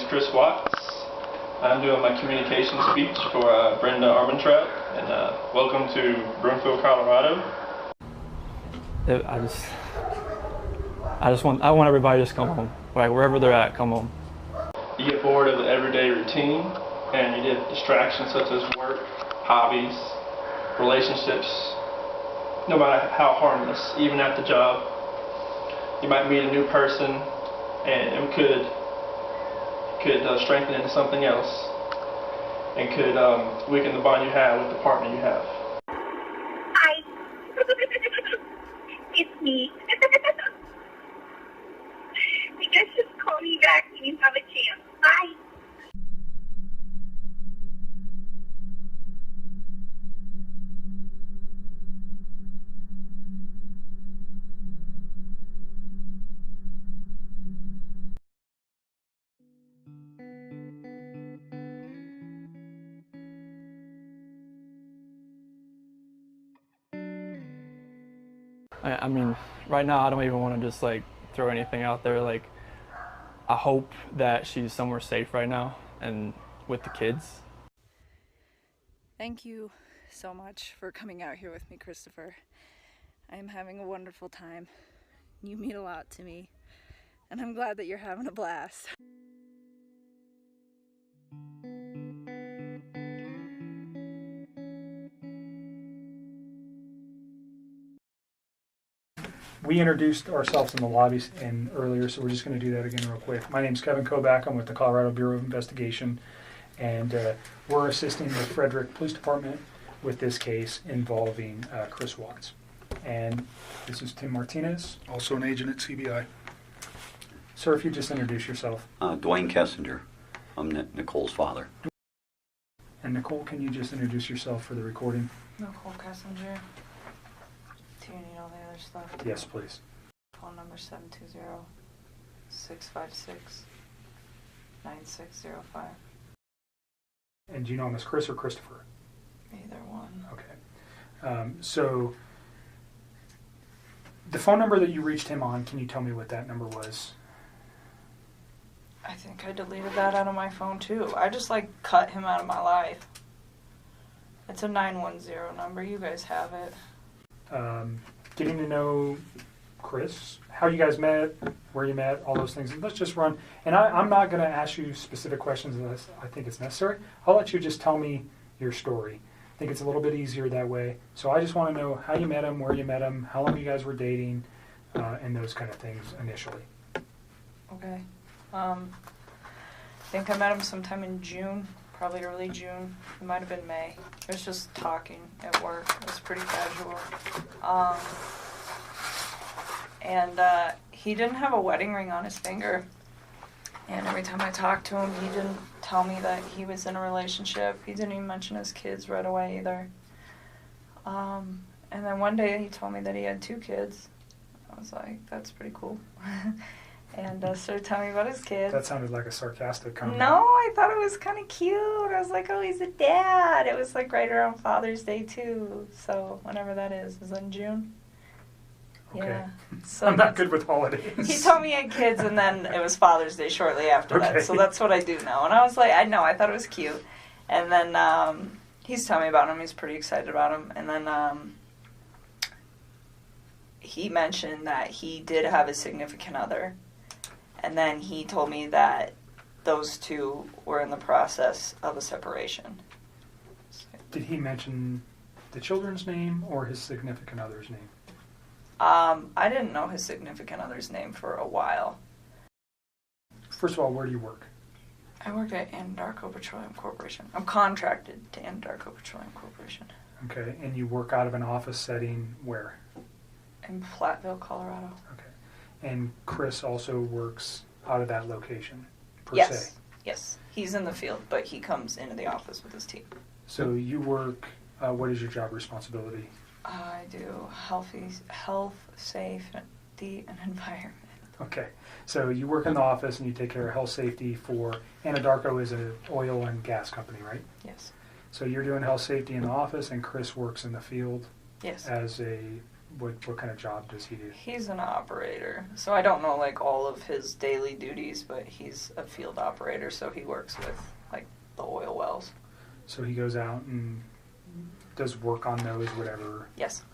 Chris Watts. I'm doing my communication speech for Brenda Armentrout, and welcome to Broomfield, Colorado. I want everybody to just come home. Like wherever they're at, come home. You get bored of the everyday routine, and you get distractions such as work, hobbies, relationships, no matter how harmless, even at the job. You might meet a new person, and it could strengthen into something else, and could weaken the bond you have with the partner you have. Hi. It's me. You guys just call me back when you have a chance. Bye. I mean, right now I don't even want to just like throw anything out there. Like, I hope that she's somewhere safe right now and with the kids. Thank you so much for coming out here with me, Christopher. I am having a wonderful time. You mean a lot to me, and I'm glad that you're having a blast. We introduced ourselves in the lobby earlier, so we're just going to do that again real quick. My name's Kevin Kovac. I'm with the Colorado Bureau of Investigation, and we're assisting the Frederick Police Department with this case involving Chris Watts. And this is Tim Martinez. Also an agent at CBI. Sir, if you just introduce yourself. Dwayne Kessinger. I'm Nicole's father. And Nicole, can you just introduce yourself for the recording? Nichol Kessinger. Do you need all the other stuff? Yes, please. Phone number 720-656-9605. And do you know him as Chris or Christopher? Either one. Okay. So the phone number that you reached him on, can you tell me what that number was? I think I deleted that out of my phone too. I just like cut him out of my life. It's a 910 number. You guys have it. Getting to know Chris, how you guys met, where you met, all those things. Let's just run. And I'm not going to ask you specific questions unless I think it's necessary. I'll let you just tell me your story. I think it's a little bit easier that way. So I just want to know how you met him, where you met him, how long you guys were dating, and those kind of things initially. Okay. I think I met him sometime in June, probably early June. It might have been May. It was just talking at work. It was pretty casual. And he didn't have a wedding ring on his finger. And every time I talked to him, he didn't tell me that he was in a relationship. He didn't even mention his kids right away either. And then one day he told me that he had 2 kids. I was like, that's pretty cool. And started telling me about his kids. That sounded like a sarcastic comment. No, I thought it was kind of cute. I was like, oh, he's a dad. It was like right around Father's Day too. So whenever that is in June. Okay. Yeah. So I'm not good with holidays. He told me he had kids, and then it was Father's Day shortly after Okay. that. So that's what I do know. And I was like, I thought it was cute. And then he's telling me about him. He's pretty excited about him. And then he mentioned that he did have a significant other. And then he told me that those 2 were in the process of a separation. Did he mention the children's name or his significant other's name? I didn't know his significant other's name for a while. First of all, where do you work? I work at Anadarko Petroleum Corporation. I'm contracted to Anadarko Petroleum Corporation. Okay, and you work out of an office setting where? In Platteville, Colorado. Okay. And Chris also works out of that location, per Yes. se? Yes. He's in the field, but he comes into the office with his team. So you work, what is your job responsibility? I do health, safety, and environment. Okay. So you work in the office and you take care of health safety for, Anadarko is an oil and gas company, right? Yes. So you're doing health safety in the office and Chris works in the field Yes. as a What kind of job does he do? He's an operator, so I don't know like all of his daily duties, but he's a field operator, so he works with like the oil wells. So he goes out and does work on those, whatever Yes.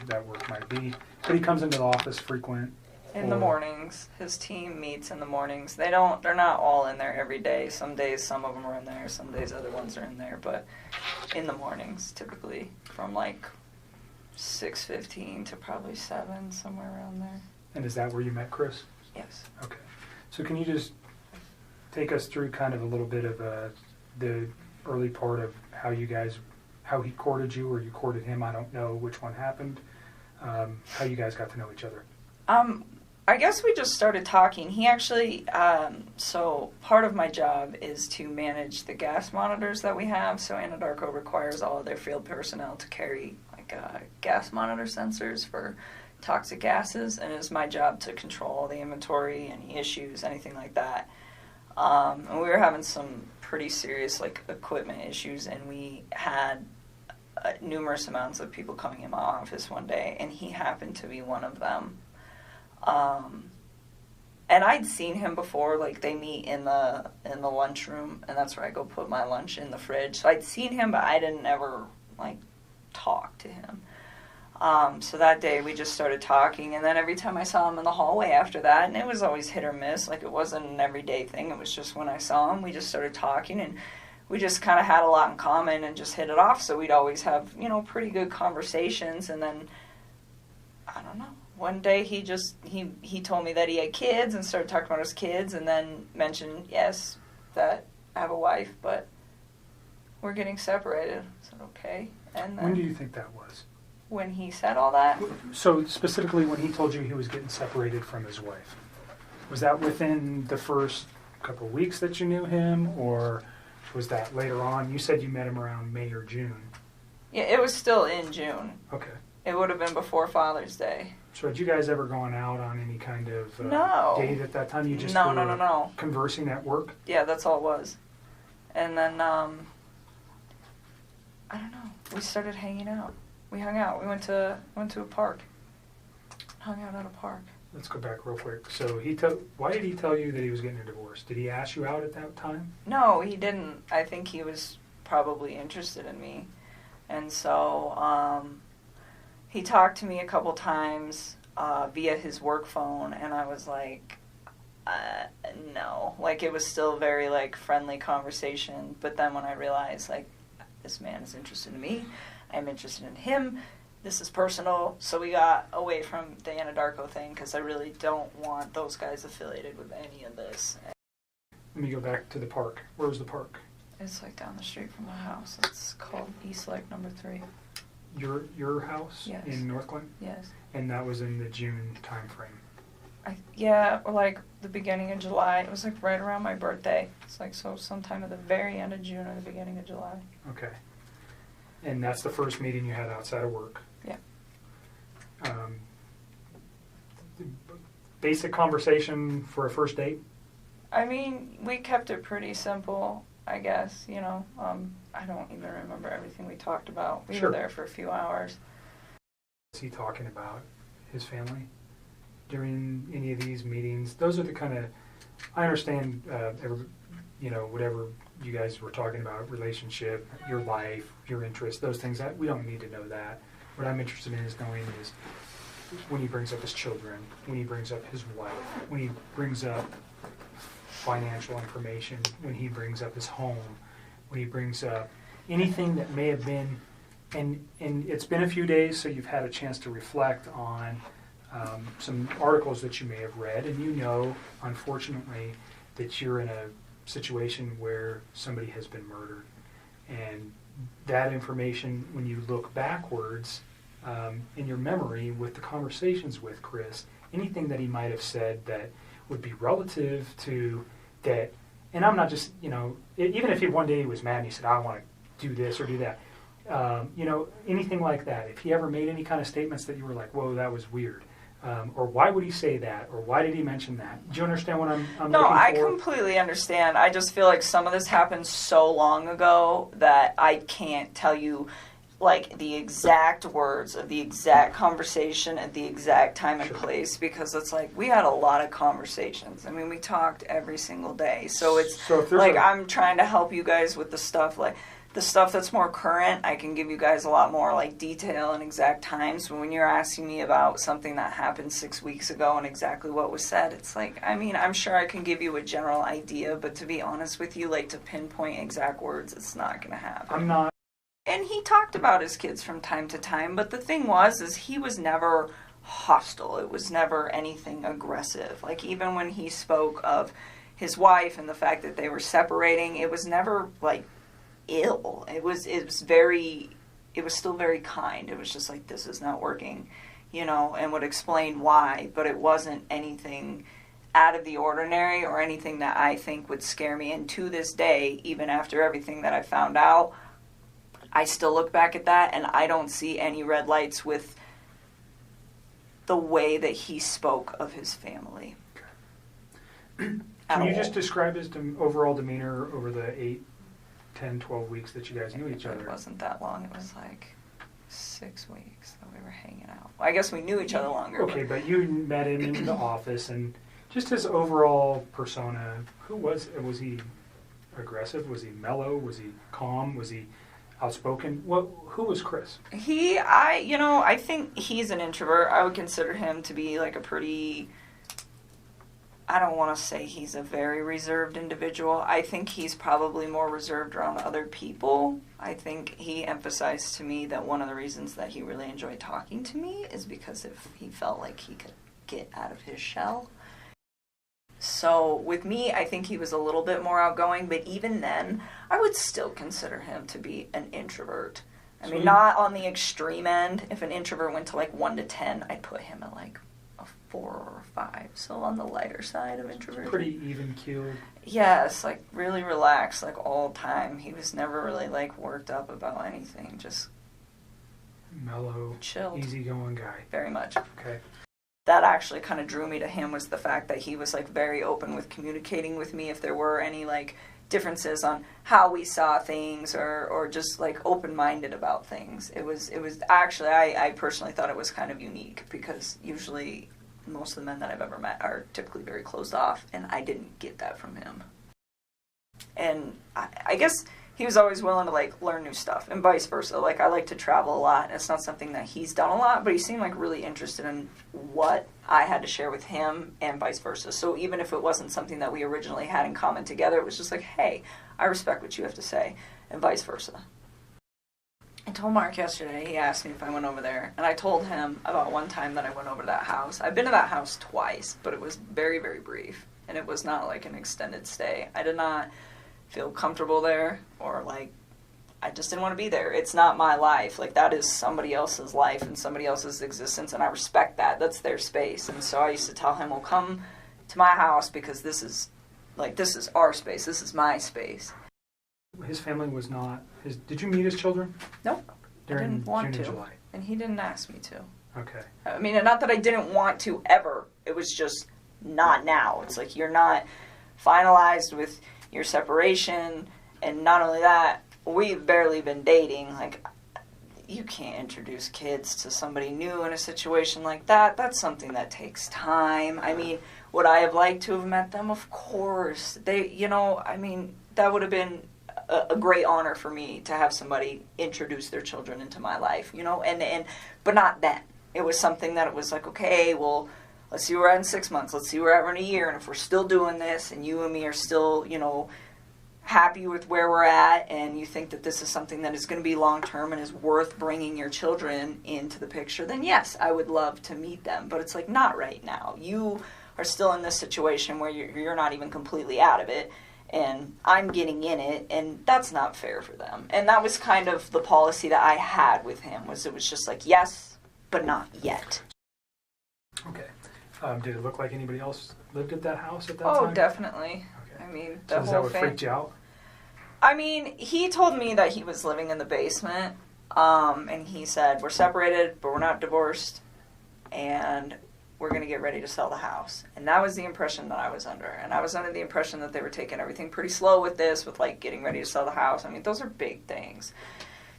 that work might be. But he comes into the office frequent. In the mornings, his team meets in the mornings. They're not all in there every day. Some days, some of them are in there. Some days, other ones are in there. But in the mornings, typically, from like 6:15 to probably 7, somewhere around there. And is that where you met Chris? Yes. Okay. So can you just take us through kind of a little bit of the early part of how he courted you or you courted him? I don't know which one happened. How you guys got to know each other? I guess we just started talking. He actually, so part of my job is to manage the gas monitors that we have. So Anadarko requires all of their field personnel to carry like gas monitor sensors for toxic gases, and it's my job to control the inventory, any issues, anything like that. And we were having some pretty serious like equipment issues, and we had numerous amounts of people coming in my office one day, and he happened to be one of them. And I'd seen him before, like they meet in the lunchroom, and that's where I go put my lunch in the fridge. So I'd seen him, but I didn't ever like talk to him. So that day we just started talking, and then every time I saw him in the hallway after that, and it was always hit or miss, like it wasn't an everyday thing, it was just when I saw him, we just started talking, and we just kind of had a lot in common and just hit it off, so we'd always have, pretty good conversations, and then, I don't know, one day he told me that he had kids and started talking about his kids, and then mentioned, yes, that I have a wife, but we're getting separated. I said, okay. And then When do you think that was? when he said all that, So specifically when he told you he was getting separated from his wife, was that within the first couple of weeks that you knew him, or was that later on? You said you met him around May or June. yeah, it was still in June. Okay. It would have been before Father's Day. So had you guys ever gone out on any kind of No. date at that time? You just No, were no. conversing at work? Yeah, that's all it was. And then, I don't know. We started hanging out. We hung out. We went to a park. Hung out at a park. Let's go back real quick. So why did he tell you that he was getting a divorce? Did he ask you out at that time? No, he didn't. I think he was probably interested in me. And so, he talked to me a couple times via his work phone, and I was like, no. Like, it was still very, like, friendly conversation. But then when I realized, like, this man is interested in me, I'm interested in him, this is personal, so we got away from the Anadarko thing, because I really don't want those guys affiliated with any of this. Let me go back to the park. Where was the park? It's, like, down the street from my house. It's called East Lake Number 3. Your house? Yes. In Northglenn? Yes. And that was in the June time frame. Yeah, or like the beginning of July. It was like right around my birthday. It's like so sometime at the very end of June or the beginning of July. Okay. And that's the first meeting you had outside of work? Yeah. Basic conversation for a first date? I mean, we kept it pretty simple, I guess, I don't even remember everything we talked about. We Sure. were there for a few hours. Is he talking about his family during any of these meetings? Those are the kind of, I understand, whatever you guys were talking about, relationship, your life, your interests, those things, that we don't need to know that. What I'm interested in is knowing is when he brings up his children, when he brings up his wife, when he brings up financial information, when he brings up his home, when he brings up anything that may have been, and it's been a few days, so you've had a chance to reflect on some articles that you may have read, and unfortunately, that you're in a situation where somebody has been murdered. And that information, when you look backwards in your memory with the conversations with Chris, anything that he might have said that would be relative to that, and I'm not just, even if one day he was mad and he said, I want to do this or do that, anything like that, if he ever made any kind of statements that you were like, whoa, that was weird, or why would he say that, or why did he mention that? Do you understand what I'm No, looking I for? completely understand. I just feel like some of this happened so long ago that I can't tell you like the exact words of the exact conversation at the exact time and place, because it's like we had a lot of conversations. I mean, we talked every single day. So it's like I'm trying to help you guys with the stuff, like the stuff that's more current. I can give you guys a lot more like detail and exact times. But when you're asking me about something that happened 6 weeks ago and exactly what was said, it's like, I mean, I'm sure I can give you a general idea, but to be honest with you, like to pinpoint exact words, it's not going to happen. I'm not. And he talked about his kids from time to time, but the thing is he was never hostile. It was never anything aggressive. Like even when he spoke of his wife and the fact that they were separating, it was never like ill. It was still very kind. It was just like, this is not working, you know, and would explain why, but it wasn't anything out of the ordinary or anything that I think would scare me. And to this day, even after everything that I found out, I still look back at that and I don't see any red lights with the way that he spoke of his family. Can you just describe his overall demeanor over the 8, 10, 12 weeks that you guys knew each other? It wasn't that long. It was like 6 weeks that we were hanging out. Well, I guess we knew each other longer. Okay, but you met him in the office, and just his overall persona, who was he aggressive? Was he mellow? Was he calm? Was he outspoken? Who was Chris? I think he's an introvert. I would consider him to be like a pretty, I don't want to say he's a very reserved individual. I think he's probably more reserved around other people. I think he emphasized to me that one of the reasons that he really enjoyed talking to me is because if he felt like he could get out of his shell. So with me, I think he was a little bit more outgoing, but even then, I would still consider him to be an introvert. I mean, not on the extreme end. If an introvert went to like 1 to 10, I'd put him at like a 4 or a 5. So on the lighter side of introversion. Pretty even-keeled. Yes, like really relaxed, like all the time. He was never really like worked up about anything, just mellow, chilled, easygoing guy. Very much. Okay. That actually kind of drew me to him, was the fact that he was like very open with communicating with me if there were any like differences on how we saw things, or just like open-minded about things. It was actually, I personally thought it was kind of unique, because usually most of the men that I've ever met are typically very closed off, and I didn't get that from him. And I guess he was always willing to like learn new stuff, and vice versa. Like I like to travel a lot, and it's not something that he's done a lot, but he seemed like really interested in what I had to share with him, and vice versa. So even if it wasn't something that we originally had in common together, it was just like, hey, I respect what you have to say, and vice versa. I told Mark yesterday, he asked me if I went over there, and I told him about one time that I went over to that house. I've been to that house twice, but it was very, very brief, and it was not like an extended stay. I did not feel comfortable there, or like I just didn't want to be there. It's not my life. Like that is somebody else's life and somebody else's existence, and I respect that. That's their space. And so I used to tell him, well, come to my house, because this is our space. This is my space. His family was not his. Did you meet his children? Nope. I didn't want June to. and July? And he didn't ask me to. Okay. I mean, not that I didn't want to ever. It was just not now. It's like you're not finalized with your separation, and not only that, we've barely been dating. Like, you can't introduce kids to somebody new in a situation like that. That's something that takes time. I mean, would I have liked to have met them? Of course. That would have been a great honor for me to have somebody introduce their children into my life, but not then. It was something that it was like, okay, well, let's see where we're at in 6 months. Let's see where we're at in a year. And if we're still doing this, and you and me are still, happy with where we're at, and you think that this is something that is going to be long-term and is worth bringing your children into the picture, then yes, I would love to meet them. But it's like, not right now. You are still in this situation where you're not even completely out of it, and I'm getting in it, and that's not fair for them. And that was kind of the policy that I had with him, it was just like, yes, but not yet. Okay. Did it look like anybody else lived at that house at that time? time? Oh, definitely. Okay. I mean, so is that what freaked you out? I mean, he told me that he was living in the basement, and he said, we're separated, but we're not divorced, and we're going to get ready to sell the house. And that was the impression that I was under. And I was under the impression that they were taking everything pretty slow with this, with like getting ready to sell the house. I mean, those are big things.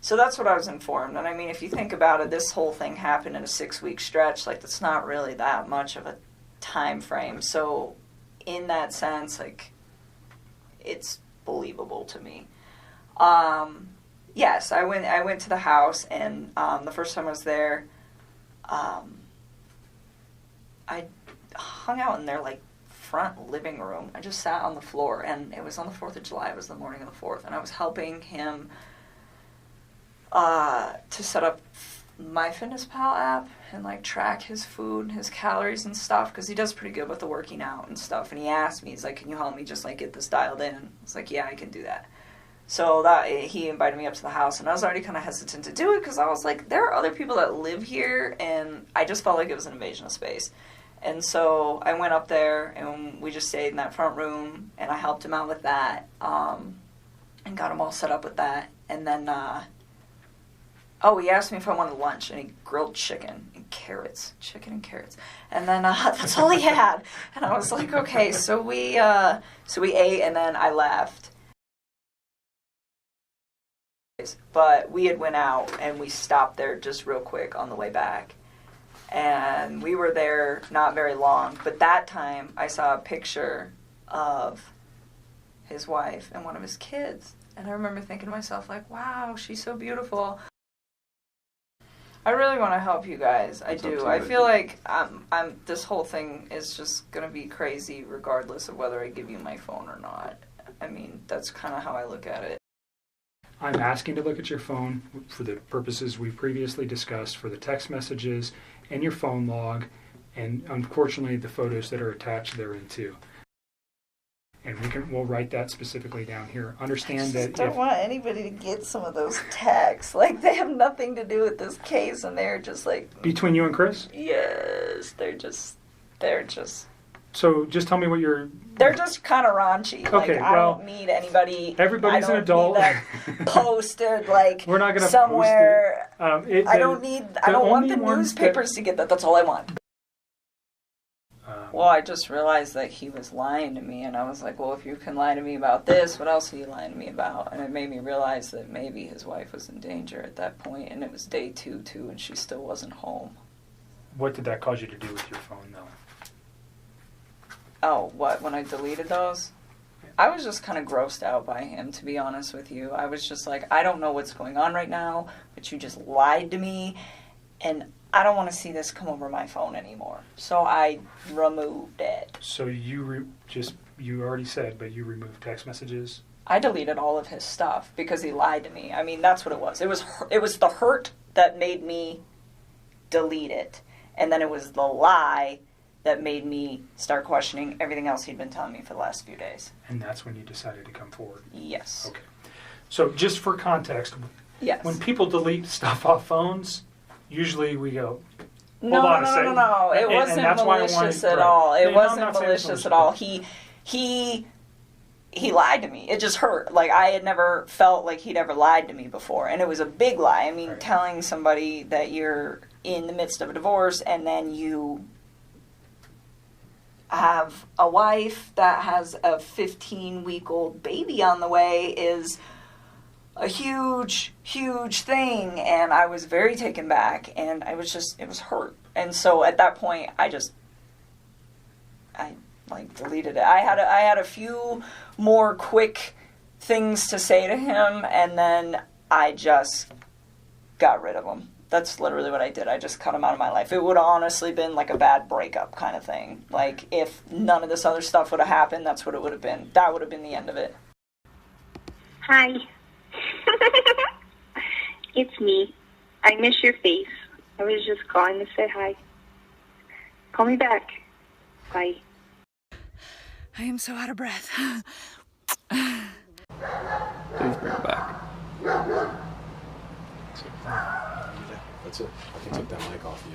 So that's what I was informed. And I mean, if you think about it, this whole thing happened in a 6-week stretch. Like, that's not really that much of a time frame. So in that sense, like, it's believable to me. Yes, I went to the house, and the first time I was there, I hung out in their, like, front living room. I just sat on the floor, and it was on the 4th of July. It was the morning of the 4th, and I was helping him to set up MyFitnessPal app and, like, track his food and his calories and stuff, because he does pretty good with the working out and stuff. And he asked me, he's like, can you help me just, like, get this dialed in? I was like, yeah, I can do that. So he invited me up to the house, and I was already kind of hesitant to do it, because I was like, there are other people that live here, and I just felt like it was an invasion of space. And so I went up there, and we just stayed in that front room, and I helped him out with that, and got him all set up with that. And then, he asked me if I wanted lunch, and he grilled chicken and carrots. And then that's all he had. And I was like, okay, so we ate, and then I left. But we had went out, and we stopped there just real quick on the way back. And we were there not very long, but that time I saw a picture of his wife and one of his kids. And I remember thinking to myself, like, wow, she's so beautiful. I really want to help you guys. I do. I feel like this whole thing is just going to be crazy regardless of whether I give you my phone or not. I mean, that's kind of how I look at it. I'm asking to look at your phone for the purposes we previously discussed, for the text messages and your phone log, and unfortunately the photos that are attached therein too. And we'll write that specifically down here. Understand that I don't want anybody to get some of those texts. Like, they have nothing to do with this case, and they're just like... Between you and Chris? Yes, they're just... So just tell me what you're... They're just kind of raunchy. Okay, like, I don't need anybody... Everybody's an adult. Posted, like, we're not going to somewhere. Post it. I don't want the newspapers to get that. That's all I want. Well, I just realized that he was lying to me, and I was like, well, if you can lie to me about this, what else are you lying to me about? And it made me realize that maybe his wife was in danger at that point, and it was day 2, too, and she still wasn't home. What did that cause you to do with your phone, though? Oh, what? When I deleted those? I was just kind of grossed out by him, to be honest with you. I was just like, I don't know what's going on right now, but you just lied to me, and I don't want to see this come over my phone anymore. So I removed it. So you already said, but you removed text messages? I deleted all of his stuff because he lied to me. I mean, that's what it was. It was the hurt that made me delete it, and then it was the lie that made me start questioning everything else he'd been telling me for the last few days. And that's when you decided to come forward? Yes. Okay. So just for context, yes. When people delete stuff off phones, usually we go, No. It wasn't malicious at all. It wasn't malicious at all. He lied to me. It just hurt. Like, I had never felt like he'd ever lied to me before. And it was a big lie. I mean, telling somebody that you're in the midst of a divorce and then you have a wife that has a 15-week-old baby on the way is a huge, huge thing. And I was very taken back, and it was hurt. And so at that point, I deleted it. I had a few more quick things to say to him, and then I just got rid of him. That's literally what I did. I just cut him out of my life. It would have honestly been like a bad breakup kind of thing. Like, if none of this other stuff would have happened, that's what it would have been. That would have been the end of it. Hi. It's me. I miss your face. I was just calling to say hi. Call me back. Bye. I am so out of breath. Please bring it back. That's it. I can take that mic off you.